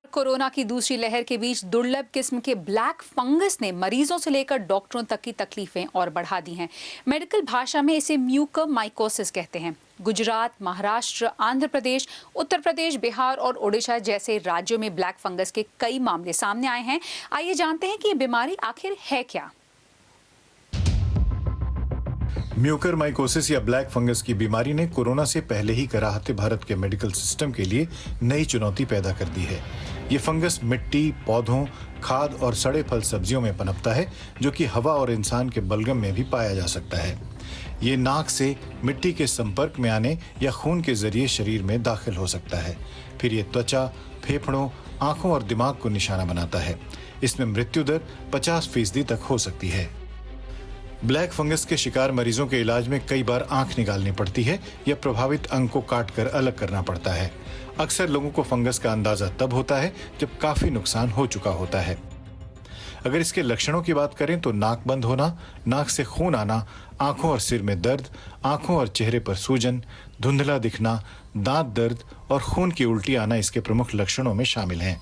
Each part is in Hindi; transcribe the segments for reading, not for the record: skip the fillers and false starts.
कोरोना की दूसरी लहर के बीच दुर्लभ किस्म के ब्लैक फंगस ने मरीजों से लेकर डॉक्टरों तक की तकलीफें और बढ़ा दी हैं। मेडिकल भाषा में इसे म्यूकरमाइकोसिस कहते हैं। गुजरात, महाराष्ट्र, आंध्र प्रदेश, उत्तर प्रदेश, बिहार और ओडिशा जैसे राज्यों में ब्लैक फंगस के कई मामले सामने आए हैं। आइए जानते हैं कि ये बीमारी आखिर है क्या। म्यूकरमाइकोसिस या ब्लैक फंगस की बीमारी ने कोरोना से पहले ही कराहते भारत के मेडिकल सिस्टम के लिए नई चुनौती पैदा कर दी है। ये फंगस मिट्टी, पौधों, खाद और सड़े फल सब्जियों में पनपता है, जो कि हवा और इंसान के बलगम में भी पाया जा सकता है। ये नाक से मिट्टी के संपर्क में आने या खून के जरिए शरीर में दाखिल हो सकता है। फिर ये त्वचा, फेफड़ों, आंखों और दिमाग को निशाना बनाता है। इसमें मृत्यु दर 50% तक हो सकती है। ब्लैक फंगस के शिकार मरीजों के इलाज में कई बार आंख निकालनी पड़ती है या प्रभावित अंग को काटकर अलग करना पड़ता है। अक्सर लोगों को फंगस का अंदाजा तब होता है जब काफी नुकसान हो चुका होता है। अगर इसके लक्षणों की बात करें तो नाक बंद होना, नाक से खून आना, आंखों और सिर में दर्द, आंखों और चेहरे पर सूजन, धुंधला दिखना, दांत दर्द और खून की उल्टी आना इसके प्रमुख लक्षणों में शामिल हैं।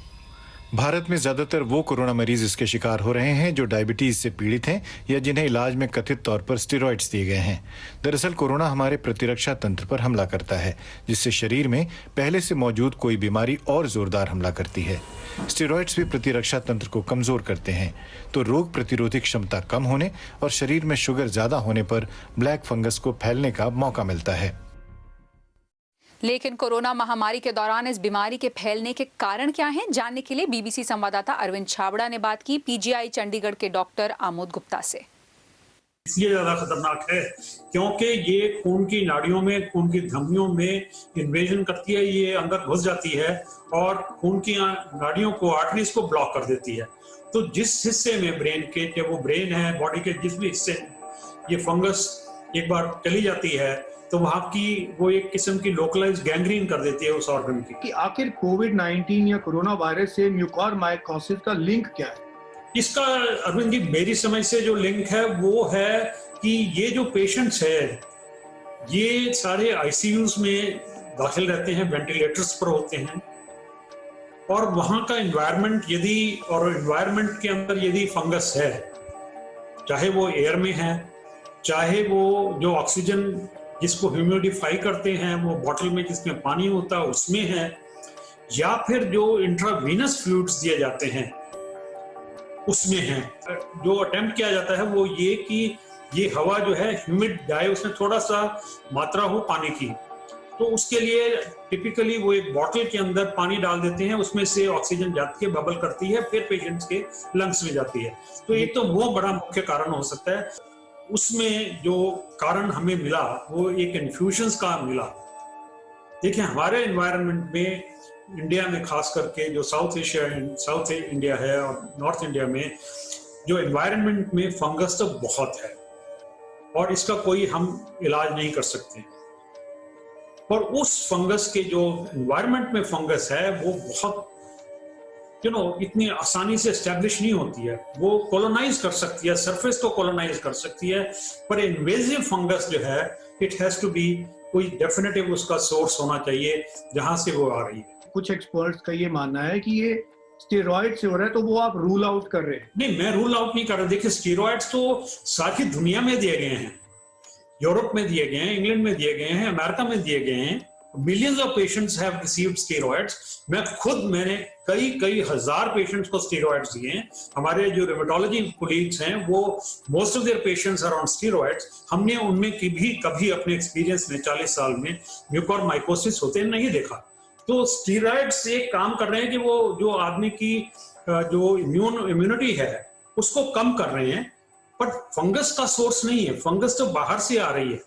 भारत में ज्यादातर वो कोरोना मरीज इसके शिकार हो रहे हैं जो डायबिटीज से पीड़ित हैं या जिन्हें इलाज में कथित तौर पर स्टेरॉइड्स दिए गए हैं। दरअसल कोरोना हमारे प्रतिरक्षा तंत्र पर हमला करता है, जिससे शरीर में पहले से मौजूद कोई बीमारी और जोरदार हमला करती है। स्टेरॉइड्स भी प्रतिरक्षा तंत्र को कमजोर करते हैं, तो रोग प्रतिरोधी क्षमता कम होने और शरीर में शुगर ज्यादा होने पर ब्लैक फंगस को फैलने का मौका मिलता है। लेकिन कोरोना महामारी के दौरान इस बीमारी के फैलने के कारण क्या हैं, जानने के लिए बीबीसी संवाददाता अरविंद छाबड़ा ने बात की पीजीआई चंडीगढ़ के डॉक्टर आमोद गुप्ता से। इसलिए ज्यादा खतरनाक है क्योंकि ये खून की नाड़ियों में, खून की धमनियों में इन्वेजन करती है, ये अंदर घुस जाती है और खून की नाड़ियों को, आर्टरीज को ब्लॉक कर देती है। तो जिस हिस्से में ब्रेन के, चाहे वो ब्रेन है, बॉडी के जिस भी हिस्से में ये फंगस एक बार चली जाती है तो वहां की वो एक किस्म की लोकलाइज गैंग्रीन कर देती है उस ऑर्गन की। कि आखिर कोविड-19 या कोरोना वायरस से म्यूकरमाइकोसिस का लिंक क्या है? इसका अरविंद जी, मेरी समझ से जो लिंक है वो है कि ये जो पेशेंट्स है ये सारे आईसीयूज में दाखिल रहते हैं, वेंटिलेटर्स पर होते हैं और वहां का एनवायरनमेंट एनवायरनमेंट के अंदर यदि फंगस है, चाहे वो एयर में है, चाहे वो जो ऑक्सीजन जिसको ह्यूमिडिफाई करते हैं वो बॉटल में जिसमें पानी होता है उसमें है, या फिर जो इंट्रावीनस फ्लूइड्स दिए जाते हैं उसमें है। जो अटेम्प्ट किया जाता है वो ये कि ये हवा जो है ह्यूमिड जाए, उसमें थोड़ा सा मात्रा हो पानी की, तो उसके लिए टिपिकली वो एक बॉटल के अंदर पानी डाल देते हैं, उसमें से ऑक्सीजन जाती है, बबल करती है, फिर पेशेंट्स के लंग्स में जाती है। तो एक तो वो बड़ा मुख्य कारण हो सकता है। उसमें जो कारण हमें मिला वो एक इन्फ्यूजन्स का मिला। देखिए, हमारे एनवायरनमेंट में इंडिया में खास करके जो साउथ इंडिया है और नॉर्थ इंडिया में जो एनवायरनमेंट में फंगस तो बहुत है और इसका कोई हम इलाज नहीं कर सकते। और उस फंगस के जो एनवायरनमेंट में फंगस है वो बहुत इतनी आसानी से एस्टेब्लिश नहीं होती है। वो कॉलोनाइज कर सकती है, सरफेस को कॉलोनाइज कर सकती है, पर इन्वेजिव फंगस जो है इट हैज टू बी कोई डेफिनेटिव उसका सोर्स होना चाहिए जहां से वो आ रही है। कुछ एक्सपर्ट्स का ये मानना है कि ये स्टेरॉइड से हो रहा है, तो वो आप रूल आउट कर रहे हैं? नहीं, मैं रूल आउट नहीं कर रहा। देखिए, स्टेरॉइड्स तो सारी दुनिया में दिए गए हैं, यूरोप में दिए गए हैं, इंग्लैंड में दिए गए हैं, अमेरिका में दिए गए हैं। Millions of patients have received steroids. मैंने कई हजार पेशेंट्स को स्टेरॉइड्स दिए हैं। हमारे जो रिमेटोलॉजी कोलीग्स हैं वो most of their patients are on steroids. हमने उनमें कभी अपने एक्सपीरियंस में 40 साल में म्यूकरमाइकोसिस होते नहीं देखा। तो स्टेरॉइड्स एक काम कर रहे हैं कि वो जो आदमी की जो इम्यूनिटी है उसको कम कर रहे हैं, बट फंगस का सोर्स नहीं है। फंगस तो बाहर से आ रही है,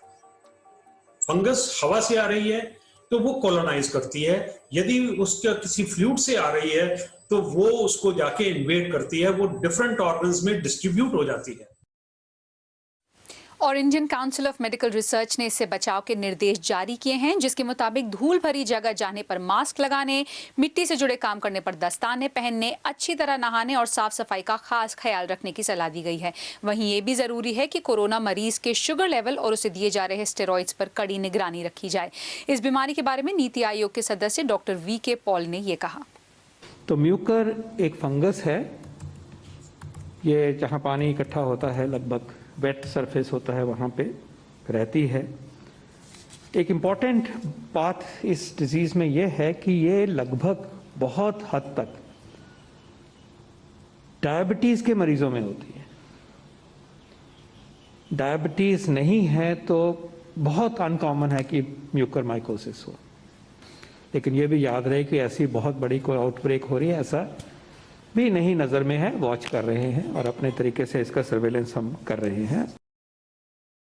फंगस हवा से आ रही है तो वो कॉलोनाइज करती है। यदि उसका किसी फ्लूइड से आ रही है तो वो उसको जाके इन्वेड करती है, वो डिफरेंट ऑर्गन्स में डिस्ट्रीब्यूट हो जाती है। और Indian council of medical research ने इससे बचाव के निर्देश जारी किए हैं, जिसके मुताबिक धूल भरी जगह जाने पर मास्क लगाने, मिट्टी से जुड़े काम करने पर दस्ताने पहनने, अच्छी तरह नहाने और साफ सफाई का खास ख्याल रखने की सलाह दी गई है। वहीं ये भी जरूरी है कि कोरोना मरीज के शुगर लेवल और उसे दिए जा रहे स्टेरॉइड्स पर कड़ी निगरानी रखी जाए। इस बीमारी के बारे में नीति आयोग के सदस्य डॉक्टर वी के पॉल ने ये कहा। तो म्यूकर एक फंगस है, ये जहाँ पानी इकट्ठा होता है लगभग वेट सरफेस होता है वहाँ पे रहती है। एक इम्पॉर्टेंट बात इस डिजीज़ में ये है कि ये लगभग बहुत हद तक डायबिटीज़ के मरीजों में होती है। डायबिटीज़ नहीं है तो बहुत अनकॉमन है कि म्यूकरमाइकोसिस हो, लेकिन ये भी याद रहे कि ऐसी बहुत बड़ी कोई आउटब्रेक हो रही है ऐसा भी नहीं नज़र में है। वॉच कर रहे हैं और अपने तरीके से इसका सर्वेलेंस हम कर रहे हैं।